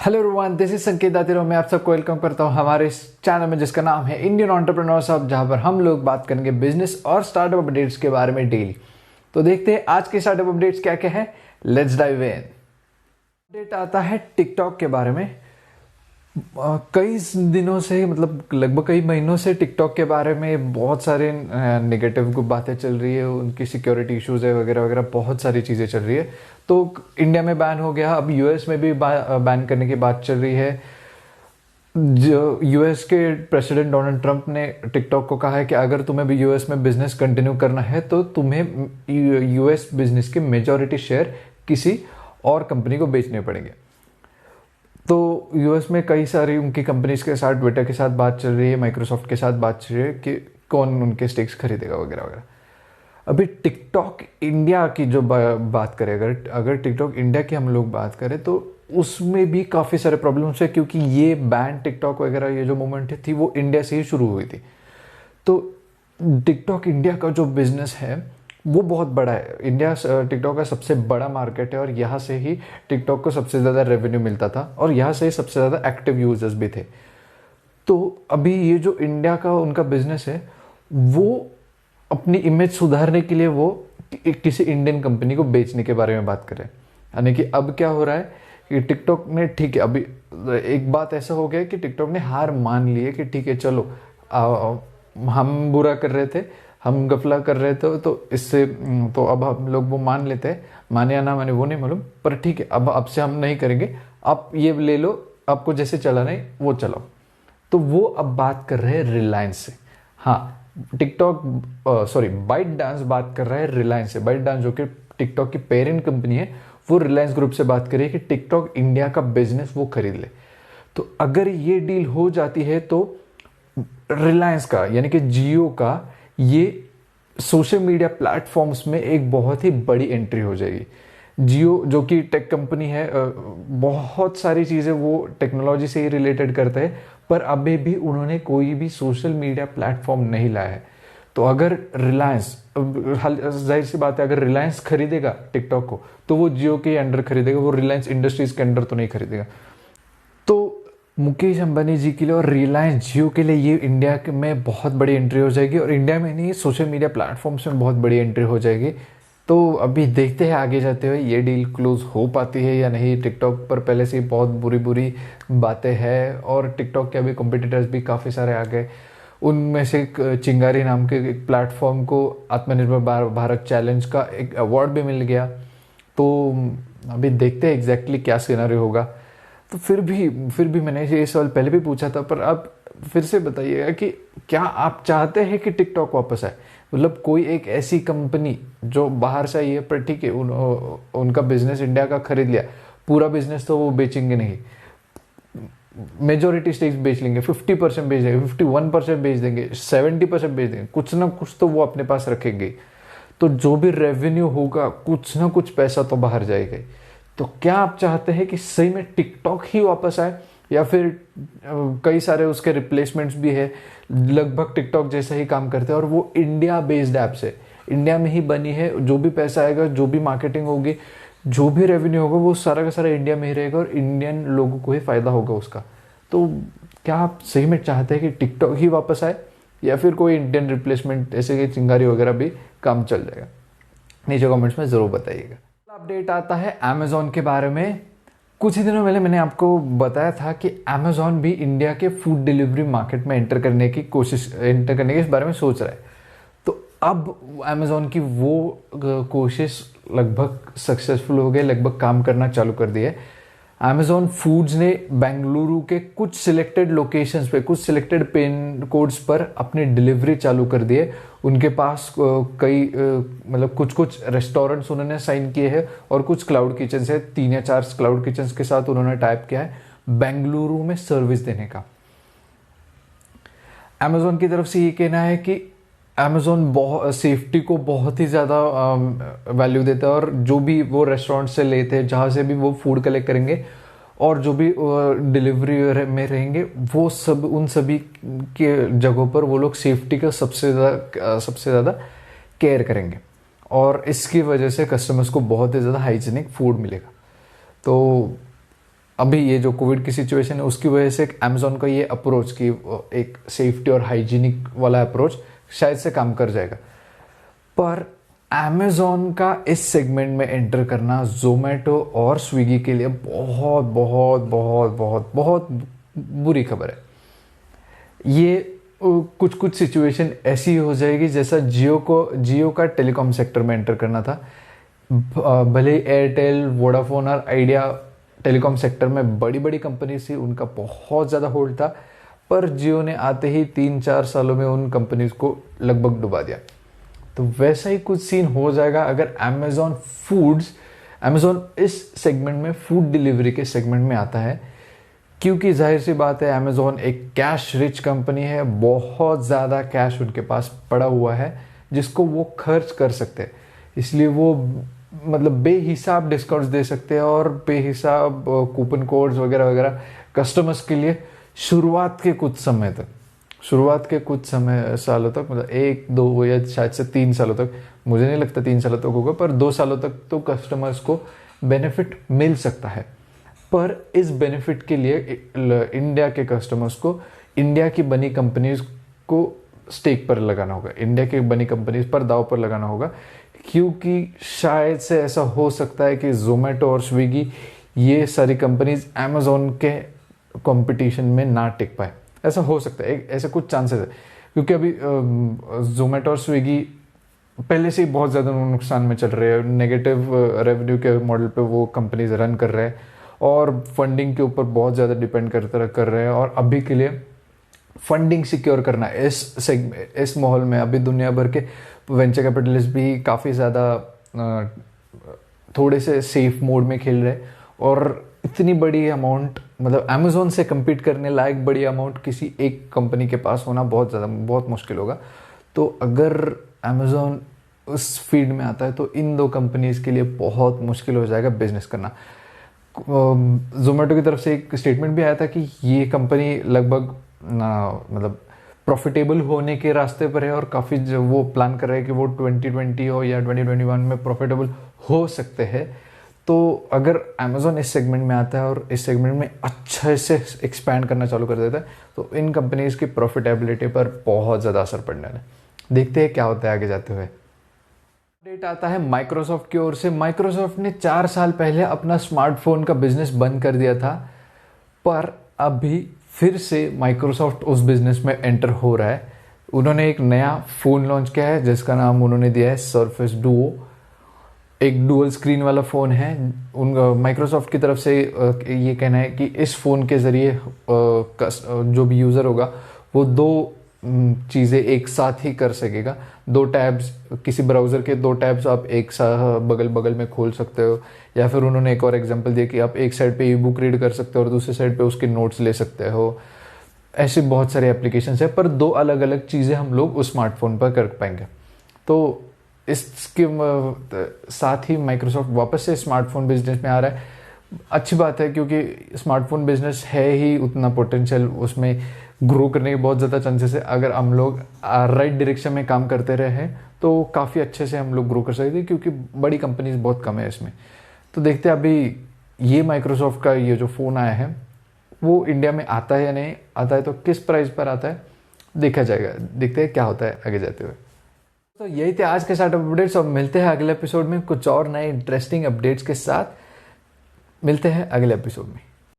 Hello everyone, this is संकेत दातिरो। मैं आप सबको वेलकम करता हूं हमारे इस चैनल में जिसका नाम है इंडियन एंटरप्रेन्योर्स हब, जहां पर हम लोग बात करेंगे बिजनेस और स्टार्टअप अपडेट्स के बारे में डेली। तो देखते हैं आज के स्टार्टअप अपडेट्स क्या क्या है। Let's dive in. अपडेट आता है टिकटॉक के बारे में। कई दिनों से मतलब लगभग कई महीनों से टिकटॉक के बारे में बहुत सारे नेगेटिव बातें चल रही है। उनकी सिक्योरिटी इश्यूज है वगैरह वगैरह, बहुत सारी चीज़ें चल रही है। तो इंडिया में बैन हो गया, अब यूएस में भी बैन करने की बात चल रही है। जो यूएस के प्रेसिडेंट डोनाल्ड ट्रंप ने टिकटॉक को कहा है कि अगर तुम्हें भी यूएस में बिजनेस कंटिन्यू करना है तो तुम्हें यूएस बिजनेस के मेजॉरिटी शेयर किसी और कंपनी को बेचने पड़ेंगे। तो यूएस में कई सारी उनकी कंपनीज के साथ, ट्विटर के साथ बात चल रही है, माइक्रोसॉफ्ट के साथ बात चल रही है कि कौन उनके स्टेक्स खरीदेगा वगैरह वगैरह। अभी टिकटॉक इंडिया की जो बात करें, अगर टिकटॉक इंडिया की हम लोग बात करें तो उसमें भी काफ़ी सारे प्रॉब्लम्स है, क्योंकि ये बैन टिकटॉक वगैरह ये जो मूवमेंट थी वो इंडिया से ही शुरू हुई थी। तो टिकटॉक इंडिया का जो बिजनेस है वो बहुत बड़ा है। इंडिया टिकटॉक का सबसे बड़ा मार्केट है और यहाँ से ही टिकटॉक को सबसे ज़्यादा रेवेन्यू मिलता था और यहाँ से ही सबसे ज़्यादा एक्टिव यूजर्स भी थे। तो अभी ये जो इंडिया का उनका बिजनेस है वो अपनी इमेज सुधारने के लिए वो किसी इंडियन कंपनी को बेचने के बारे में बात करें। यानी कि अब क्या हो रहा है कि टिकटॉक ने, ठीक है, अभी एक बात ऐसा हो गया कि टिकटॉक ने हार मान ली है कि ठीक है चलो, हम बुरा कर रहे थे, हम गफला कर रहे थे, तो इससे तो अब हम लोग वो मान लेते हैं, माने या ना माने वो नहीं मालूम, पर ठीक है अब से हम नहीं करेंगे, आप ये ले लो, आपको जैसे चलाना है वो चलाओ। तो वो अब बात कर रहे हैं रिलायंस से। हाँ, टिकटॉक बाइट डांस बात कर रहा है रिलायंस से। बाइट डांस जो कि टिकटॉक की पेरेंट कंपनी है, वो रिलायंस ग्रुप से बात कर रही है कि टिकटॉक इंडिया का बिजनेस वो खरीद ले। तो अगर ये डील हो जाती है तो रिलायंस का, यानी कि जियो का, ये सोशल मीडिया प्लेटफॉर्म्स में एक बहुत ही बड़ी एंट्री हो जाएगी। जियो जो कि टेक कंपनी है, बहुत सारी चीज़ें वो टेक्नोलॉजी से ही रिलेटेड करते हैं, पर अभी भी उन्होंने कोई भी सोशल मीडिया प्लेटफॉर्म नहीं लाया है। तो अगर रिलायंस, जाहिर सी बात है, अगर रिलायंस खरीदेगा टिकटॉक को तो वो जियो के अंडर खरीदेगा, वो रिलायंस इंडस्ट्रीज के अंडर तो नहीं खरीदेगा। तो मुकेश अंबानी जी के लिए और रिलायंस जियो के लिए ये इंडिया में बहुत बड़ी एंट्री हो जाएगी, और इंडिया में नहीं, सोशल मीडिया प्लेटफॉर्म्स में बहुत बड़ी एंट्री हो जाएगी। तो अभी देखते हैं आगे जाते हुए ये डील क्लोज हो पाती है या नहीं। टिकटॉक पर पहले से ही बहुत बुरी बुरी बातें हैं और टिकटॉक के अभी कॉम्पिटिटर्स भी काफ़ी सारे आ गए। उनमें से एक चिंगारी नाम के एक प्लेटफॉर्म को आत्मनिर्भर भारत चैलेंज का एक अवार्ड भी मिल गया। तो अभी देखते हैं एग्जैक्टली क्या सिनेरियो होगा। तो फिर भी मैंने ये सवाल पहले भी पूछा था, पर आप फिर से बताइएगा कि क्या आप चाहते हैं कि टिकटॉक वापस आए? मतलब कोई एक ऐसी कंपनी जो बाहर से आई है, पर ठीक है उनका बिजनेस इंडिया का खरीद लिया, पूरा बिजनेस तो वो बेचेंगे नहीं, मेजोरिटी स्टेक्स बेच लेंगे, 50% बेच देंगे, 51% बेच देंगे, 70% बेच देंगे, कुछ ना कुछ तो वो अपने पास रखेंगे। तो जो भी रेवेन्यू होगा, कुछ ना कुछ पैसा तो बाहर जाएगा। तो क्या आप चाहते हैं कि सही में टिकटॉक ही वापस आए, या फिर कई सारे उसके रिप्लेसमेंट्स भी है लगभग टिकटॉक जैसा ही काम करते हैं और वो इंडिया बेस्ड ऐप्स है, इंडिया में ही बनी है, जो भी पैसा आएगा, जो भी मार्केटिंग होगी, जो भी रेवेन्यू होगा, वो सारा का सारा इंडिया में ही रहेगा और इंडियन लोगों को ही फायदा होगा उसका। तो क्या आप सही में चाहते हैं कि टिकटॉक ही वापस आए, या फिर कोई इंडियन रिप्लेसमेंट ऐसे कि चिंगारी वगैरह भी काम चल जाएगा? नीचे कमेंट्स में ज़रूर बताइएगा। अपडेट आता है अमेजोन के बारे में। कुछ ही दिनों पहले मैंने आपको बताया था कि अमेजोन भी इंडिया के फूड डिलीवरी मार्केट में एंटर करने के इस बारे में सोच रहा है। तो अब अमेजोन की वो कोशिश लगभग सक्सेसफुल हो गई, लगभग काम करना चालू कर दिया है। अमेजोन फूड्स ने बेंगलुरु के कुछ सिलेक्टेड लोकेशंस पे, कुछ सिलेक्टेड पिन कोड्स पर अपनी डिलीवरी चालू कर दी है। उनके पास कई मतलब कुछ रेस्टोरेंट्स उन्होंने साइन किए हैं और कुछ क्लाउड किचन्स है, 3 या 4 क्लाउड किचन्स के साथ उन्होंने टाइप किया है बेंगलुरु में सर्विस देने का। अमेजोन की तरफ से ये कहना है कि अमेजोन सेफ्टी को बहुत ही ज़्यादा वैल्यू देता है, और जो भी वो रेस्टोरेंट से लेते हैं, जहाँ से भी वो फूड कलेक्ट करेंगे और जो भी डिलीवरी में रहेंगे, वो सब उन सभी के जगहों पर वो लोग सेफ्टी का सबसे ज़्यादा केयर करेंगे, और इसकी वजह से कस्टमर्स को बहुत ही ज़्यादा हाइजीनिक फूड मिलेगा। तो अभी ये जो कोविड की सिचुएशन है उसकी वजह से अमेजोन का ये अप्रोच की एक सेफ्टी और हाइजीनिक वाला अप्रोच शायद से काम कर जाएगा। पर अमेजोन का इस सेगमेंट में एंटर करना जोमेटो और स्विगी के लिए बहुत बहुत बहुत बहुत बहुत बुरी खबर है। ये कुछ कुछ सिचुएशन ऐसी हो जाएगी जैसा जियो का टेलीकॉम सेक्टर में एंटर करना था। भले एयरटेल, वोडाफोन और आइडिया टेलीकॉम सेक्टर में बड़ी बड़ी कंपनी थी, उनका बहुत ज़्यादा होल्ड था, पर जियो ने आते ही 3-4 सालों में उन कंपनीज को लगभग डुबा दिया। तो वैसा ही कुछ सीन हो जाएगा अगर अमेजोन इस सेगमेंट में, फूड डिलीवरी के सेगमेंट में आता है, क्योंकि जाहिर सी बात है अमेजोन एक कैश रिच कंपनी है, बहुत ज़्यादा कैश उनके पास पड़ा हुआ है जिसको वो खर्च कर सकते हैं। इसलिए वो मतलब बेहिसाब डिस्काउंट्स दे सकते हैं और बेहिसाब कूपन कोड्स वगैरह वगैरह कस्टमर्स के लिए शुरुआत के कुछ सालों तक, मतलब 1-2 या शायद से 3 सालों तक, मुझे नहीं लगता 3 सालों तक होगा, पर 2 सालों तक तो कस्टमर्स को बेनिफिट मिल सकता है। पर इस बेनिफिट के लिए इंडिया के कस्टमर्स को इंडिया की बनी कंपनीज को स्टेक पर लगाना होगा, इंडिया की बनी कंपनीज पर दाव पर लगाना होगा, क्योंकि शायद से ऐसा हो सकता है कि जोमेटो और स्विगी ये सारी कंपनीज अमेजोन के कंपटीशन में ना टिक पाए। ऐसा हो सकता है, ऐसे कुछ चांसेस है, क्योंकि अभी जोमेटो और स्विगी पहले से ही बहुत ज़्यादा नुकसान में चल रहे हैं, नेगेटिव रेवेन्यू के मॉडल पे वो कंपनीज रन कर रहे हैं और फंडिंग के ऊपर बहुत ज़्यादा डिपेंड कर रहे हैं। और अभी के लिए फंडिंग सिक्योर करना इस माहौल में अभी दुनिया भर के वेंचर कैपिटलिस्ट भी काफ़ी ज़्यादा थोड़े से सेफ मोड में खेल रहे हैं, और इतनी बड़ी अमाउंट, मतलब अमेजोन से compete करने लायक बड़ी अमाउंट किसी एक कंपनी के पास होना बहुत मुश्किल होगा। तो अगर अमेजोन उस फील्ड में आता है तो इन 2 कंपनीज के लिए बहुत मुश्किल हो जाएगा बिजनेस करना। जोमेटो की तरफ से एक स्टेटमेंट भी आया था कि ये कंपनी लगभग मतलब प्रॉफिटेबल होने के रास्ते पर है, और काफ़ी वो प्लान कर रहे हैं कि वो 2020 हो या 2021 में प्रॉफिटेबल हो सकते हैं। तो अगर अमेजोन इस सेगमेंट में आता है और इस सेगमेंट में अच्छे से एक्सपैंड करना चालू कर देता है तो इन कंपनीज की प्रॉफिटेबिलिटी पर बहुत ज़्यादा असर पड़ने वाला है। देखते हैं क्या होता है आगे जाते हुए। अपडेट आता है माइक्रोसॉफ्ट की ओर से। माइक्रोसॉफ्ट ने 4 साल पहले अपना स्मार्टफोन का बिजनेस बंद कर दिया था, पर अभी फिर से माइक्रोसॉफ्ट उस बिजनेस में एंटर हो रहा है। उन्होंने एक नया फ़ोन लॉन्च किया है जिसका नाम उन्होंने दिया है सर्फेस डुओ। एक डुअल स्क्रीन वाला फ़ोन है। माइक्रोसॉफ्ट की तरफ से ये कहना है कि इस फ़ोन के ज़रिए जो भी यूज़र होगा वो 2 चीज़ें एक साथ ही कर सकेगा। 2 टैब्स, किसी ब्राउज़र के 2 टैब्स आप एक साथ बगल बगल में खोल सकते हो, या फिर उन्होंने एक और एग्जांपल दिया कि आप एक साइड पे ई बुक रीड कर सकते हो और दूसरी साइड पे उसके नोट्स ले सकते हो। ऐसे बहुत सारे एप्लीकेशंस है, पर 2 अलग अलग चीज़ें हम लोग उस स्मार्टफोन पर कर पाएंगे। तो इसके साथ ही माइक्रोसॉफ्ट वापस से स्मार्टफोन बिजनेस में आ रहा है। अच्छी बात है, क्योंकि स्मार्टफोन बिजनेस है ही उतना पोटेंशियल, उसमें ग्रो करने के बहुत ज़्यादा चांसेस है। अगर हम लोग राइट डायरेक्शन में काम करते रहे तो काफ़ी अच्छे से हम लोग ग्रो कर सकते हैं, क्योंकि बड़ी कंपनीज बहुत कम है इसमें। तो देखते हैं अभी ये माइक्रोसॉफ्ट का ये जो फ़ोन आया है वो इंडिया में आता है या नहीं आता है, तो किस प्राइस पर आता है देखा जाएगा। देखते हैं क्या होता है आगे जाते हुए। तो यही थे आज के स्टार्टअप अपडेट्स, और मिलते हैं अगले एपिसोड में कुछ और नए इंटरेस्टिंग अपडेट्स के साथ। मिलते हैं अगले एपिसोड में।